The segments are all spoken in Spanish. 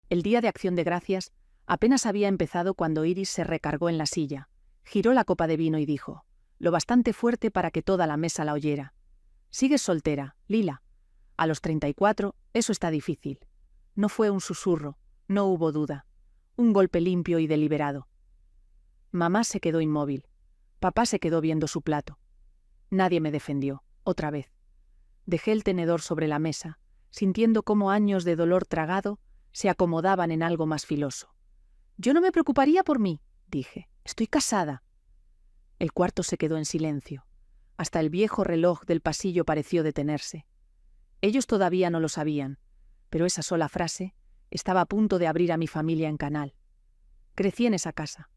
El día de Acción de Gracias apenas había empezado cuando Iris se recargó en la silla, giró la copa de vino y dijo, lo bastante fuerte para que toda la mesa la oyera. «Sigues soltera, Lila. A los 34, eso está difícil». No fue un susurro, no hubo duda. Un golpe limpio y deliberado. Mamá se quedó inmóvil. Papá se quedó viendo su plato. Nadie me defendió, otra vez. Dejé el tenedor sobre la mesa, sintiendo cómo años de dolor tragado se acomodaban en algo más filoso. «Yo no me preocuparía por mí», dije. «Estoy casada». El cuarto se quedó en silencio. Hasta el viejo reloj del pasillo pareció detenerse. Ellos todavía no lo sabían, pero esa sola frase estaba a punto de abrir a mi familia en canal. Crecí en esa casa.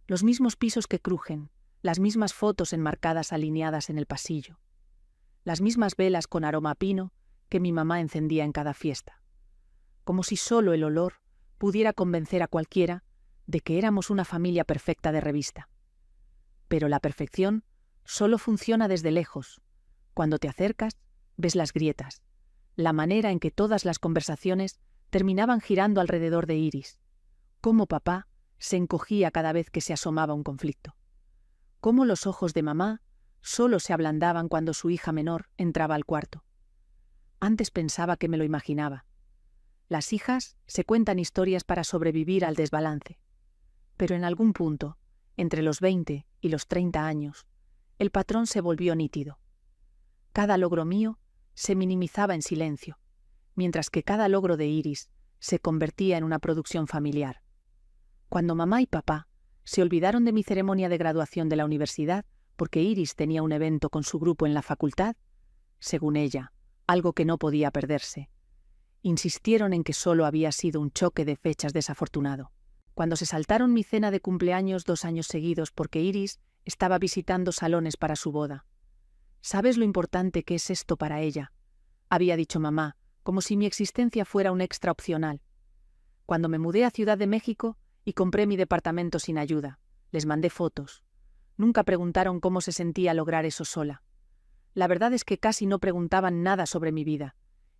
Los mismos pisos que crujen, las mismas fotos enmarcadas alineadas en el pasillo, las mismas velas con aroma a pino que mi mamá encendía en cada fiesta. Como si solo el olor pudiera convencer a cualquiera de que éramos una familia perfecta de revista. Pero la perfección solo funciona desde lejos. Cuando te acercas, ves las grietas, la manera en que todas las conversaciones terminaban girando alrededor de Iris, cómo papá se encogía cada vez que se asomaba un conflicto, cómo los ojos de mamá solo se ablandaban cuando su hija menor entraba al cuarto. Antes pensaba que me lo imaginaba. Las hijas se cuentan historias para sobrevivir al desbalance, pero en algún punto, entre los 20 y los 30 años, el patrón se volvió nítido. Cada logro mío se minimizaba en silencio, mientras que cada logro de Iris se convertía en una producción familiar. Cuando mamá y papá se olvidaron de mi ceremonia de graduación de la universidad porque Iris tenía un evento con su grupo en la facultad, según ella, algo que no podía perderse, insistieron en que solo había sido un choque de fechas desafortunado. Cuando se saltaron mi cena de cumpleaños 2 años seguidos porque Iris estaba visitando salones para su boda. «¿Sabes lo importante que es esto para ella?», había dicho mamá, como si mi existencia fuera un extra opcional. Cuando me mudé a Ciudad de México y compré mi departamento sin ayuda, les mandé fotos. Nunca preguntaron cómo se sentía lograr eso sola. La verdad es que casi no preguntaban nada sobre mi vida,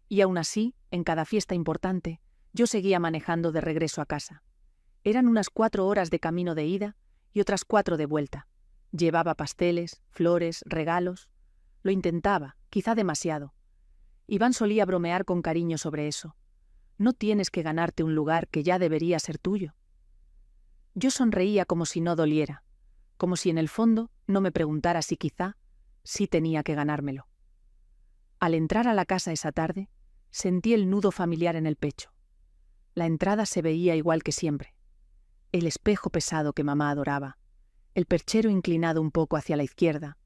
y aún así, en cada fiesta importante, yo seguía manejando de regreso a casa. Eran unas 4 horas de camino de ida y otras 4 de vuelta. Llevaba pasteles, flores, regalos. Lo intentaba, quizá demasiado. Iván solía bromear con cariño sobre eso. No tienes que ganarte un lugar que ya debería ser tuyo. Yo sonreía como si no doliera, como si en el fondo no me preguntara si quizá sí tenía que ganármelo. Al entrar a la casa esa tarde, sentí el nudo familiar en el pecho. La entrada se veía igual que siempre. El espejo pesado que mamá adoraba, el perchero inclinado un poco hacia la izquierda,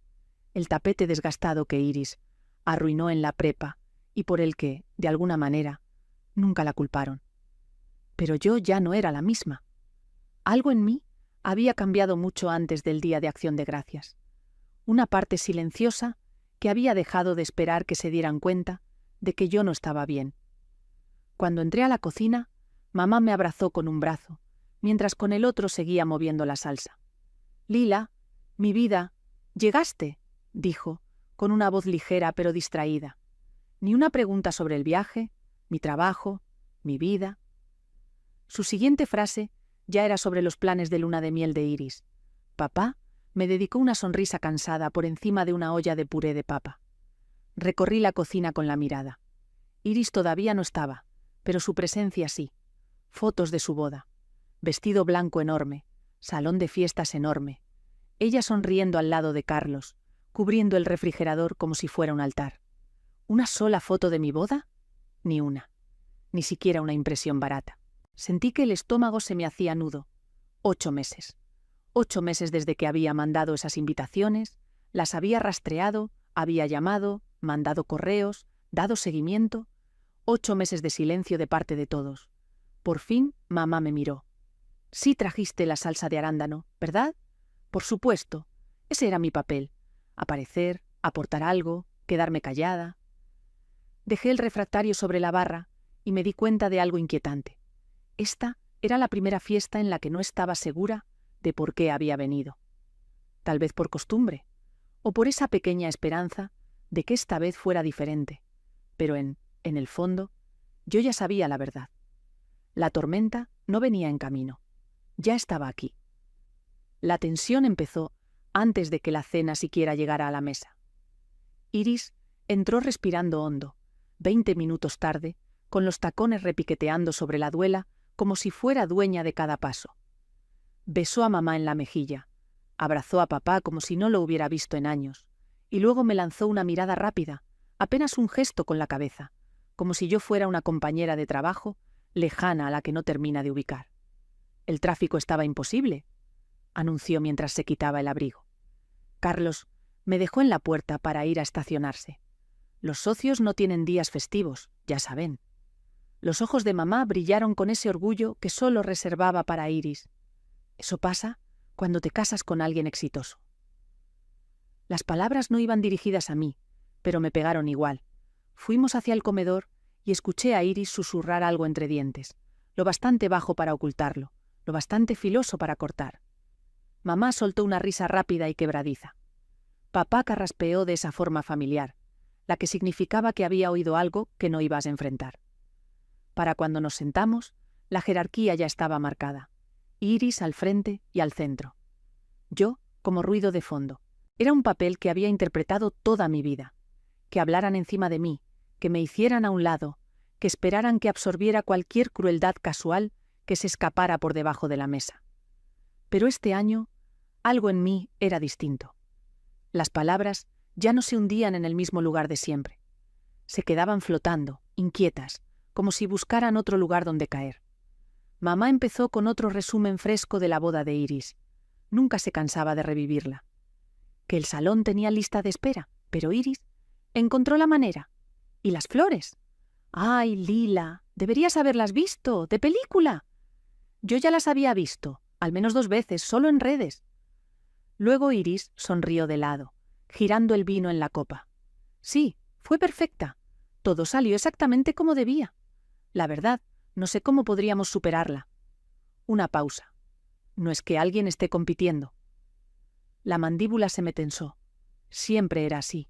el tapete desgastado que Iris arruinó en la prepa y por el que, de alguna manera, nunca la culparon. Pero yo ya no era la misma. Algo en mí había cambiado mucho antes del Día de Acción de Gracias. Una parte silenciosa que había dejado de esperar que se dieran cuenta de que yo no estaba bien. Cuando entré a la cocina, mamá me abrazó con un brazo, mientras con el otro seguía moviendo la salsa. «Lila, mi vida, llegaste», dijo, con una voz ligera pero distraída. Ni una pregunta sobre el viaje, mi trabajo, mi vida. Su siguiente frase ya era sobre los planes de luna de miel de Iris. Papá me dedicó una sonrisa cansada por encima de una olla de puré de papa. Recorrí la cocina con la mirada. Iris todavía no estaba, pero su presencia sí. Fotos de su boda. Vestido blanco enorme, salón de fiestas enorme. Ella sonriendo al lado de Carlos, cubriendo el refrigerador como si fuera un altar. ¿Una sola foto de mi boda? Ni una. Ni siquiera una impresión barata. Sentí que el estómago se me hacía nudo. 8 meses. 8 meses desde que había mandado esas invitaciones, las había rastreado, había llamado, mandado correos, dado seguimiento. 8 meses de silencio de parte de todos. Por fin, mamá me miró. «Sí trajiste la salsa de arándano, ¿verdad?» «Por supuesto. Ese era mi papel. Aparecer, aportar algo, quedarme callada». Dejé el refractario sobre la barra y me di cuenta de algo inquietante. Esta era la primera fiesta en la que no estaba segura de por qué había venido. Tal vez por costumbre, o por esa pequeña esperanza de que esta vez fuera diferente. Pero en el fondo, yo ya sabía la verdad. La tormenta no venía en camino. Ya estaba aquí. La tensión empezó antes de que la cena siquiera llegara a la mesa. Iris entró respirando hondo, 20 minutos tarde, con los tacones repiqueteando sobre la duela, como si fuera dueña de cada paso. Besó a mamá en la mejilla, abrazó a papá como si no lo hubiera visto en años, y luego me lanzó una mirada rápida, apenas un gesto con la cabeza, como si yo fuera una compañera de trabajo lejana a la que no termina de ubicar. El tráfico estaba imposible, anunció mientras se quitaba el abrigo. Carlos me dejó en la puerta para ir a estacionarse. Los socios no tienen días festivos, ya saben. Los ojos de mamá brillaron con ese orgullo que solo reservaba para Iris. Eso pasa cuando te casas con alguien exitoso. Las palabras no iban dirigidas a mí, pero me pegaron igual. Fuimos hacia el comedor y escuché a Iris susurrar algo entre dientes, lo bastante bajo para ocultarlo, lo bastante filoso para cortar. Mamá soltó una risa rápida y quebradiza. Papá carraspeó de esa forma familiar, la que significaba que había oído algo que no ibas a enfrentar. Para cuando nos sentamos, la jerarquía ya estaba marcada. Iris al frente y al centro. Yo, como ruido de fondo. Era un papel que había interpretado toda mi vida. Que hablaran encima de mí, que me hicieran a un lado, que esperaran que absorbiera cualquier crueldad casual que se escapara por debajo de la mesa. Pero este año, algo en mí era distinto. Las palabras ya no se hundían en el mismo lugar de siempre. Se quedaban flotando, inquietas, como si buscaran otro lugar donde caer. Mamá empezó con otro resumen fresco de la boda de Iris. Nunca se cansaba de revivirla. Que el salón tenía lista de espera, pero Iris encontró la manera. ¿Y las flores? ¡Ay, Lila! Deberías haberlas visto, de película. Yo ya las había visto, al menos 2 veces, solo en redes. Luego Iris sonrió de lado, girando el vino en la copa. Sí, fue perfecta. Todo salió exactamente como debía. La verdad, no sé cómo podríamos superarla. Una pausa. No es que alguien esté compitiendo. La mandíbula se me tensó. Siempre era así.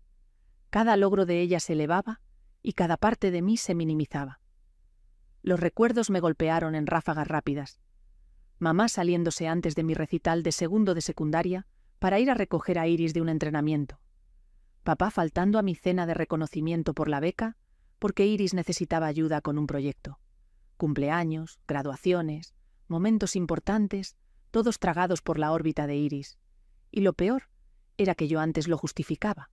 Cada logro de ella se elevaba y cada parte de mí se minimizaba. Los recuerdos me golpearon en ráfagas rápidas. Mamá saliéndose antes de mi recital de segundo de secundaria para ir a recoger a Iris de un entrenamiento. Papá faltando a mi cena de reconocimiento por la beca porque Iris necesitaba ayuda con un proyecto. Cumpleaños, graduaciones, momentos importantes, todos tragados por la órbita de Iris. Y lo peor era que yo antes lo justificaba.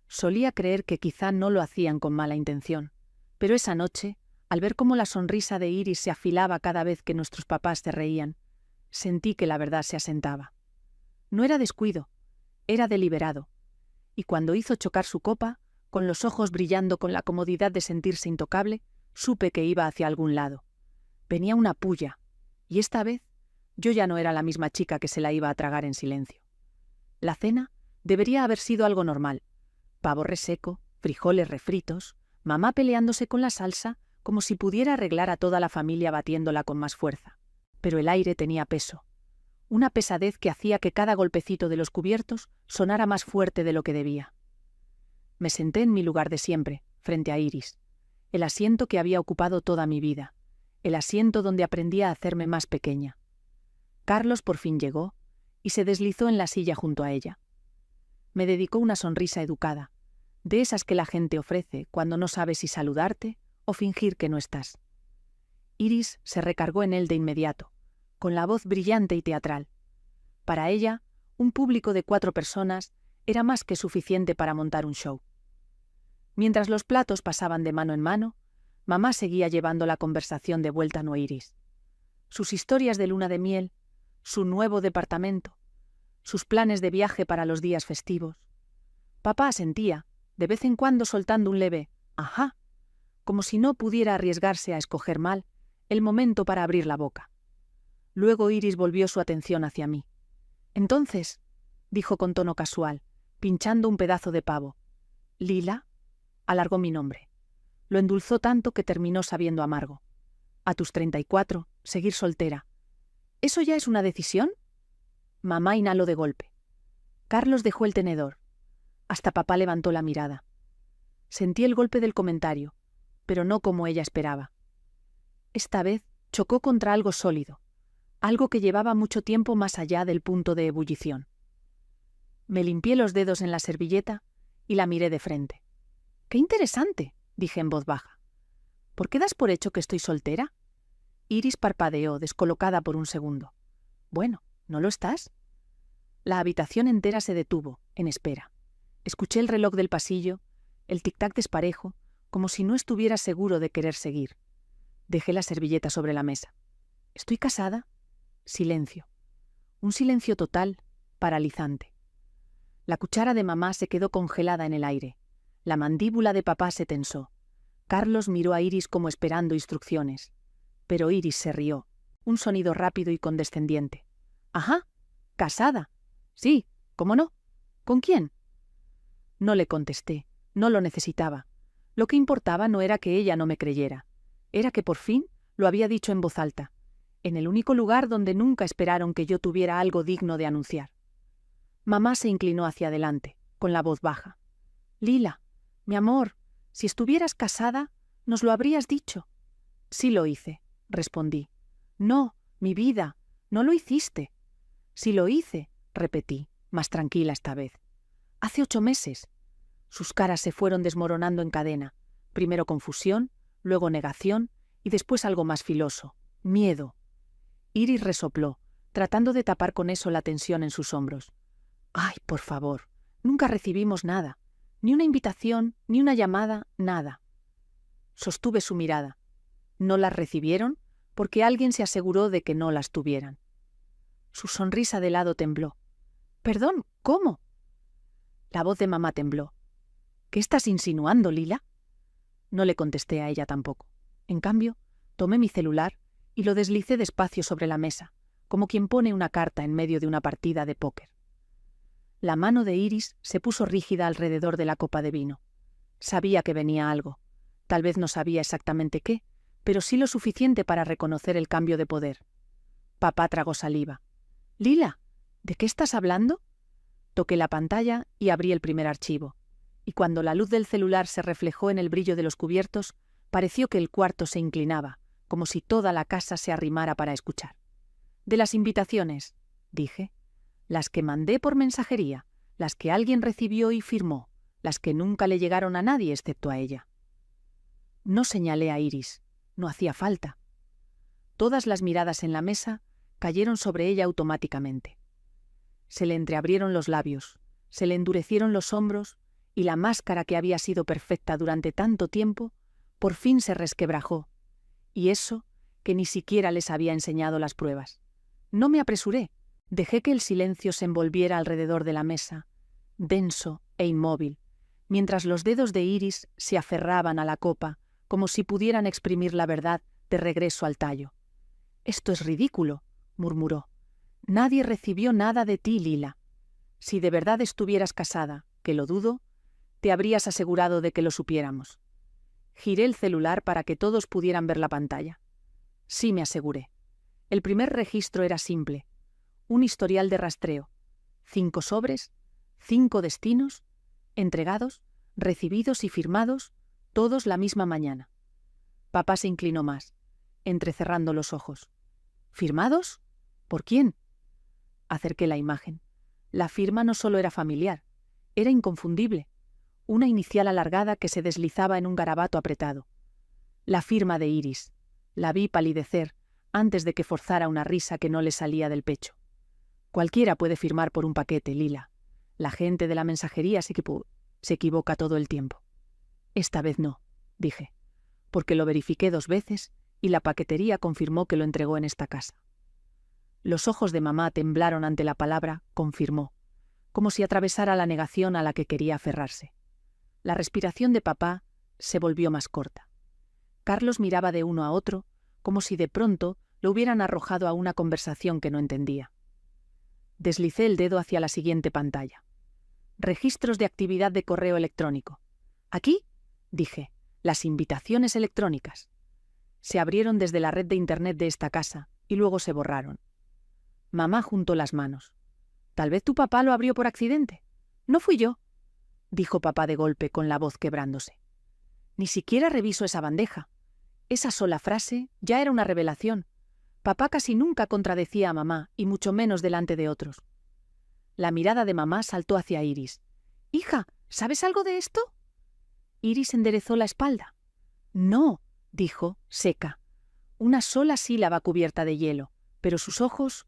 Solía creer que quizá no lo hacían con mala intención, pero esa noche, al ver cómo la sonrisa de Iris se afilaba cada vez que nuestros papás se reían, sentí que la verdad se asentaba. No era descuido, era deliberado. Y cuando hizo chocar su copa, con los ojos brillando con la comodidad de sentirse intocable, supe que iba hacia algún lado. Venía una pulla, y esta vez yo ya no era la misma chica que se la iba a tragar en silencio. La cena debería haber sido algo normal. Pavo reseco, frijoles refritos, mamá peleándose con la salsa como si pudiera arreglar a toda la familia batiéndola con más fuerza. Pero el aire tenía peso. Una pesadez que hacía que cada golpecito de los cubiertos sonara más fuerte de lo que debía. Me senté en mi lugar de siempre, frente a Iris. El asiento que había ocupado toda mi vida. El asiento donde aprendí a hacerme más pequeña. Carlos por fin llegó y se deslizó en la silla junto a ella. Me dedicó una sonrisa educada, de esas que la gente ofrece cuando no sabe si saludarte o fingir que no estás. Iris se recargó en él de inmediato, con la voz brillante y teatral. Para ella, un público de 4 personas era más que suficiente para montar un show. Mientras los platos pasaban de mano en mano, mamá seguía llevando la conversación de vuelta a Iris. Sus historias de luna de miel, su nuevo departamento, sus planes de viaje para los días festivos. Papá asentía, de vez en cuando soltando un leve «ajá», como si no pudiera arriesgarse a escoger mal el momento para abrir la boca. Luego Iris volvió su atención hacia mí. «Entonces», dijo con tono casual, pinchando un pedazo de pavo. «Lila», alargó mi nombre. Lo endulzó tanto que terminó sabiendo amargo. «A tus 34, seguir soltera. ¿Eso ya es una decisión?» Mamá inhaló de golpe. Carlos dejó el tenedor. Hasta papá levantó la mirada. Sentí el golpe del comentario, pero no como ella esperaba. Esta vez Chocó contra algo sólido, algo que llevaba mucho tiempo más allá del punto de ebullición. Me limpié los dedos en la servilleta y la miré de frente. «¡Qué interesante!», dije en voz baja. «¿Por qué das por hecho que estoy soltera?». Iris parpadeó, descolocada por un segundo. «Bueno, ¿no lo estás?». La habitación entera se detuvo, en espera. Escuché el reloj del pasillo, el tic-tac desparejo, como si no estuviera seguro de querer seguir. Dejé la servilleta sobre la mesa. «¿Estoy casada?». Silencio. Un silencio total, paralizante. La cuchara de mamá se quedó congelada en el aire. La mandíbula de papá se tensó. Carlos miró a Iris como esperando instrucciones. Pero Iris se rió. Un sonido rápido y condescendiente. «Ajá, casada. Sí, ¿cómo no? ¿Con quién?». No le contesté. No lo necesitaba. Lo que importaba no era que ella no me creyera. Era que por fin lo había dicho en voz alta, en el único lugar donde nunca esperaron que yo tuviera algo digno de anunciar. Mamá se inclinó hacia adelante, con la voz baja. «Lila, mi amor, si estuvieras casada, nos lo habrías dicho». «Sí lo hice», respondí. «No, mi vida, no lo hiciste». «Sí lo hice», repetí, más tranquila esta vez. «Hace 8 meses». Sus caras se fueron desmoronando en cadena, primero confusión, luego negación y después algo más filoso, miedo. Iris resopló, tratando de tapar con eso la tensión en sus hombros. «Ay, por favor, nunca recibimos nada, ni una invitación, ni una llamada, nada». Sostuve su mirada. «¿No las recibieron?», porque alguien se aseguró de que no las tuvieran. Su sonrisa de lado tembló. «Perdón, ¿cómo?». La voz de mamá tembló. «¿Qué estás insinuando, Lila?». No le contesté a ella tampoco. En cambio, tomé mi celular y lo deslicé despacio sobre la mesa, como quien pone una carta en medio de una partida de póker. La mano de Iris se puso rígida alrededor de la copa de vino. Sabía que venía algo. Tal vez no sabía exactamente qué, pero sí lo suficiente para reconocer el cambio de poder. Papá tragó saliva. «Lila, ¿de qué estás hablando?». Toqué la pantalla y abrí el primer archivo. Y cuando la luz del celular se reflejó en el brillo de los cubiertos, pareció que el cuarto se inclinaba, como si toda la casa se arrimara para escuchar. «De las invitaciones», dije. «Las que mandé por mensajería, las que alguien recibió y firmó, las que nunca le llegaron a nadie excepto a ella». No señalé a Iris. No hacía falta. Todas las miradas en la mesa cayeron sobre ella automáticamente. Se le entreabrieron los labios, se le endurecieron los hombros y la máscara que había sido perfecta durante tanto tiempo, por fin se resquebrajó. Y eso que ni siquiera les había enseñado las pruebas. No me apresuré. Dejé que el silencio se envolviera alrededor de la mesa, denso e inmóvil, mientras los dedos de Iris se aferraban a la copa como si pudieran exprimir la verdad de regreso al tallo. «Esto es ridículo», murmuró. «Nadie recibió nada de ti, Lila. Si de verdad estuvieras casada, que lo dudo, te habrías asegurado de que lo supiéramos». Giré el celular para que todos pudieran ver la pantalla. Sí, me aseguré. El primer registro era simple. Un historial de rastreo. 5 sobres, 5 destinos, entregados, recibidos y firmados, todos la misma mañana. Papá se inclinó más, entrecerrando los ojos. ¿Firmados? ¿Por quién? Acerqué la imagen. La firma no solo era familiar, era inconfundible. Una inicial alargada que se deslizaba en un garabato apretado. La firma de Iris. La vi palidecer antes de que forzara una risa que no le salía del pecho. Cualquiera puede firmar por un paquete, Lila. La gente de la mensajería se equivoca todo el tiempo. Esta vez no, dije, porque lo verifiqué 2 veces y la paquetería confirmó que lo entregó en esta casa. Los ojos de mamá temblaron ante la palabra «confirmó», como si atravesara la negación a la que quería aferrarse. La respiración de papá se volvió más corta. Carlos miraba de uno a otro, como si de pronto lo hubieran arrojado a una conversación que no entendía. Deslicé el dedo hacia la siguiente pantalla. Registros de actividad de correo electrónico. «¿Aquí?», dije, «las invitaciones electrónicas». Se abrieron desde la red de internet de esta casa y luego se borraron. Mamá juntó las manos. «Tal vez tu papá lo abrió por accidente». «No fui yo», dijo papá de golpe con la voz quebrándose. «Ni siquiera reviso esa bandeja. Esa sola frase ya era una revelación. Papá casi nunca contradecía a mamá, y mucho menos delante de otros. La mirada de mamá saltó hacia Iris. «Hija, ¿sabes algo de esto?» Iris enderezó la espalda. «No», dijo, seca. Una sola sílaba cubierta de hielo, pero sus ojos,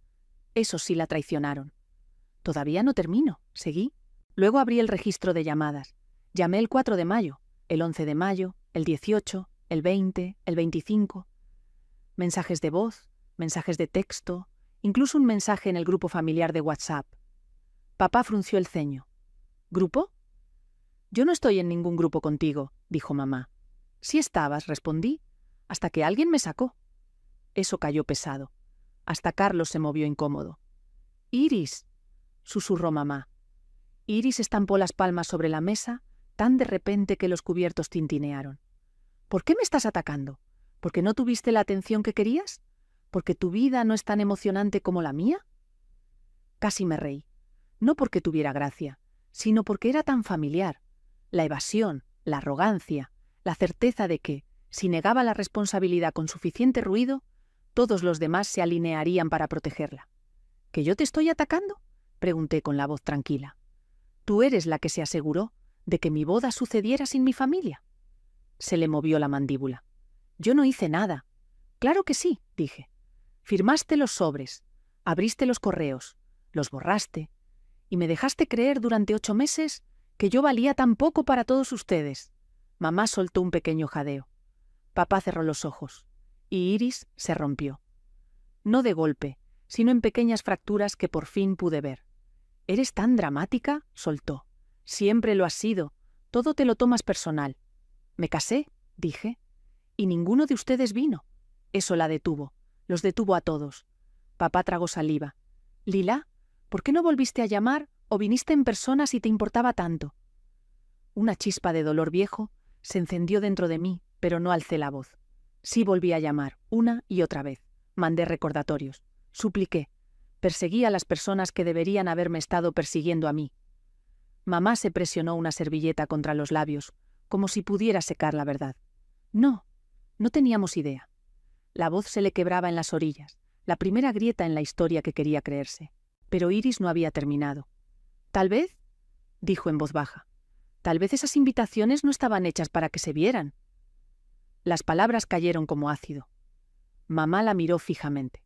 esos sí la traicionaron. «Todavía no termino», seguí. Luego abrí el registro de llamadas. Llamé el 4 de mayo, el 11 de mayo, el 18, el 20, el 25. Mensajes de voz, mensajes de texto, incluso un mensaje en el grupo familiar de WhatsApp. Papá frunció el ceño. «¿Grupo?» «Yo no estoy en ningún grupo contigo», dijo mamá. «Sí estabas», respondí, hasta que alguien me sacó. Eso cayó pesado. Hasta Carlos se movió incómodo. «Iris», susurró mamá. Iris estampó las palmas sobre la mesa, tan de repente que los cubiertos tintinearon. «¿Por qué me estás atacando? ¿Porque no tuviste la atención que querías? ¿Porque tu vida no es tan emocionante como la mía?» Casi me reí. No porque tuviera gracia, sino porque era tan familiar. La evasión, la arrogancia, la certeza de que, si negaba la responsabilidad con suficiente ruido, todos los demás se alinearían para protegerla. ¿Que yo te estoy atacando?, pregunté con la voz tranquila. «Tú eres la que se aseguró de que mi boda sucediera sin mi familia». Se le movió la mandíbula. «Yo no hice nada». «Claro que sí», dije. «Firmaste los sobres, abriste los correos, los borraste, y me dejaste creer durante 8 meses que yo valía tan poco para todos ustedes». Mamá soltó un pequeño jadeo. Papá cerró los ojos, y Iris se rompió. No de golpe, sino en pequeñas fracturas que por fin pude ver. «¿Eres tan dramática?», soltó. «Siempre lo has sido. Todo te lo tomas personal». «Me casé», dije, «y ninguno de ustedes vino». Eso la detuvo. Los detuvo a todos. Papá tragó saliva. «Lila, ¿por qué no volviste a llamar o viniste en persona si te importaba tanto?» Una chispa de dolor viejo se encendió dentro de mí, pero no alcé la voz. Sí volví a llamar, una y otra vez. Mandé recordatorios. Supliqué. Perseguí a las personas que deberían haberme estado persiguiendo a mí. Mamá se presionó una servilleta contra los labios, como si pudiera secar la verdad. No teníamos idea. La voz se le quebraba en las orillas, la primera grieta en la historia que quería creerse. Pero Iris no había terminado. «Tal vez», dijo en voz baja, «tal vez esas invitaciones no estaban hechas para que se vieran». Las palabras cayeron como ácido. Mamá la miró fijamente.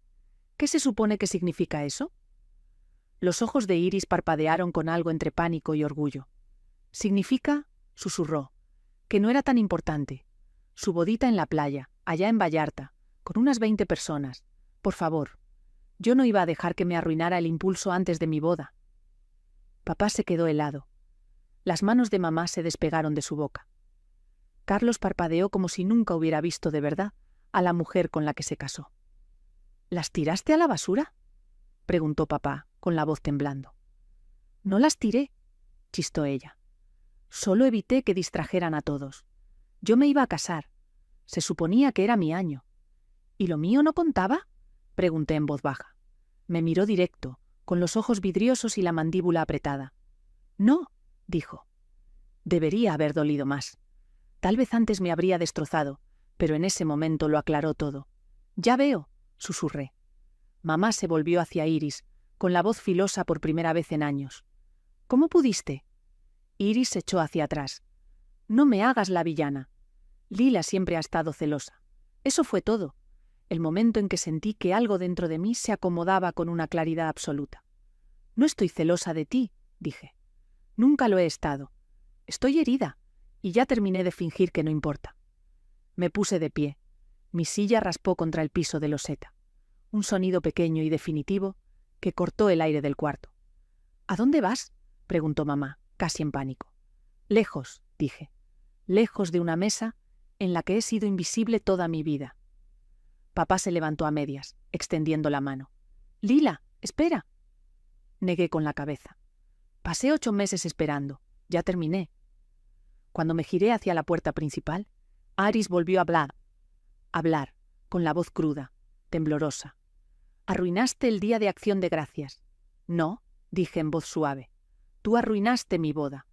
«¿Qué se supone que significa eso?» Los ojos de Iris parpadearon con algo entre pánico y orgullo. «Significa», susurró, «que no era tan importante. Su bodita en la playa, allá en Vallarta, con unas 20 personas. Por favor. Yo no iba a dejar que me arruinara el impulso antes de mi boda». Papá se quedó helado. Las manos de mamá se despegaron de su boca. Carlos parpadeó como si nunca hubiera visto de verdad a la mujer con la que se casó. «¿Las tiraste a la basura?», preguntó papá, con la voz temblando. «No las tiré», chistó ella. «Solo evité que distrajeran a todos. Yo me iba a casar. Se suponía que era mi año». «¿Y lo mío no contaba?», pregunté en voz baja. Me miró directo, con los ojos vidriosos y la mandíbula apretada. «No», dijo. Debería haber dolido más. Tal vez antes me habría destrozado, pero en ese momento lo aclaró todo. «Ya veo», susurré. Mamá se volvió hacia Iris, con la voz filosa por primera vez en años. «¿Cómo pudiste?». Iris se echó hacia atrás. «No me hagas la villana. Lila siempre ha estado celosa. Eso fue todo. El momento en que sentí que algo dentro de mí se acomodaba con una claridad absoluta. No estoy celosa de ti», dije. «Nunca lo he estado. Estoy herida, y ya terminé de fingir que no importa». Me puse de pie. Mi silla raspó contra el piso de loseta. Un sonido pequeño y definitivo que cortó el aire del cuarto. «¿A dónde vas?», preguntó mamá, casi en pánico. «Lejos», dije. «Lejos de una mesa en la que he sido invisible toda mi vida». Papá se levantó a medias, extendiendo la mano. «Lila, espera». Negué con la cabeza. «Pasé 8 meses esperando. Ya terminé». Cuando me giré hacia la puerta principal, Iris volvió a hablar, con la voz cruda, temblorosa. «Arruinaste el día de Acción de Gracias». «No», dije en voz suave. «Tú arruinaste mi boda.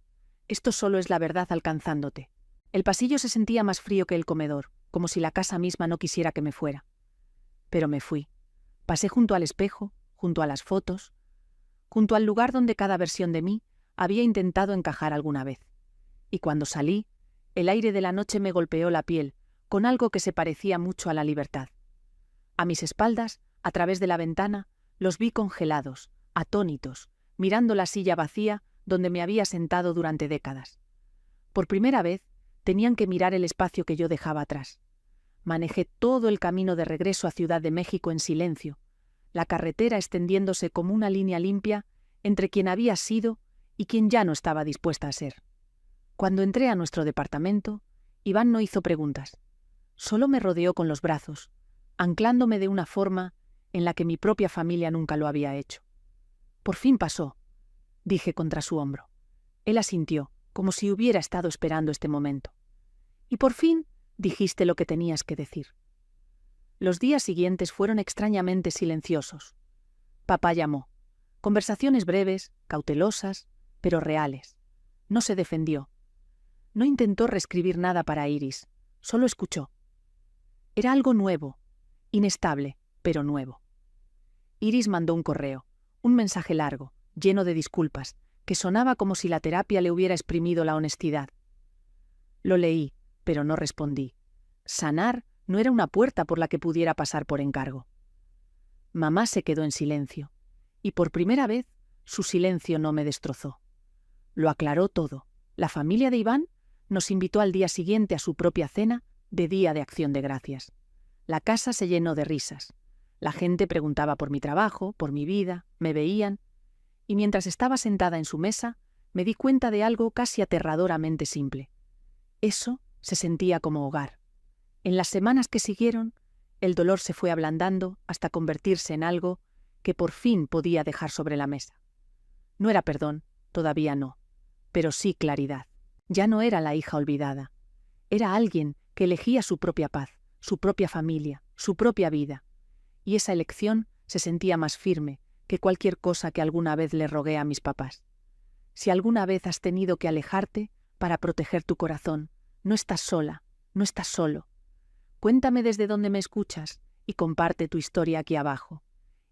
Esto solo es la verdad alcanzándote». El pasillo se sentía más frío que el comedor, como si la casa misma no quisiera que me fuera. Pero me fui. Pasé junto al espejo, junto a las fotos, junto al lugar donde cada versión de mí había intentado encajar alguna vez. Y cuando salí, el aire de la noche me golpeó la piel con algo que se parecía mucho a la libertad. A mis espaldas, a través de la ventana, los vi congelados, atónitos, mirando la silla vacía donde me había sentado durante décadas. Por primera vez, tenían que mirar el espacio que yo dejaba atrás. Manejé todo el camino de regreso a Ciudad de México en silencio, la carretera extendiéndose como una línea limpia entre quien había sido y quien ya no estaba dispuesta a ser. Cuando entré a nuestro departamento, Iván no hizo preguntas. Solo me rodeó con los brazos, anclándome de una forma en la que mi propia familia nunca lo había hecho. «Por fin pasó», dije contra su hombro. Él asintió, como si hubiera estado esperando este momento. «Y por fin dijiste lo que tenías que decir». Los días siguientes fueron extrañamente silenciosos. Papá llamó. Conversaciones breves, cautelosas, pero reales. No se defendió. No intentó reescribir nada para Iris, solo escuchó. Era algo nuevo, inestable, pero nuevo. Iris mandó un correo, un mensaje largo, lleno de disculpas, que sonaba como si la terapia le hubiera exprimido la honestidad. Lo leí, pero no respondí. Sanar no era una puerta por la que pudiera pasar por encargo. Mamá se quedó en silencio, y por primera vez su silencio no me destrozó. Lo aclaró todo. La familia de Iván nos invitó al día siguiente a su propia cena de Día de Acción de Gracias. La casa se llenó de risas. La gente preguntaba por mi trabajo, por mi vida, me veían, y mientras estaba sentada en su mesa, me di cuenta de algo casi aterradoramente simple. Eso se sentía como hogar. En las semanas que siguieron, el dolor se fue ablandando hasta convertirse en algo que por fin podía dejar sobre la mesa. No era perdón, todavía no, pero sí claridad. Ya no era la hija olvidada. Era alguien que elegía su propia paz, su propia familia, su propia vida. Y esa elección se sentía más firme que cualquier cosa que alguna vez le rogué a mis papás. Si alguna vez has tenido que alejarte para proteger tu corazón, no estás sola, no estás solo. Cuéntame desde dónde me escuchas y comparte tu historia aquí abajo.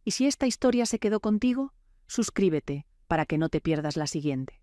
Y si esta historia se quedó contigo, suscríbete para que no te pierdas la siguiente.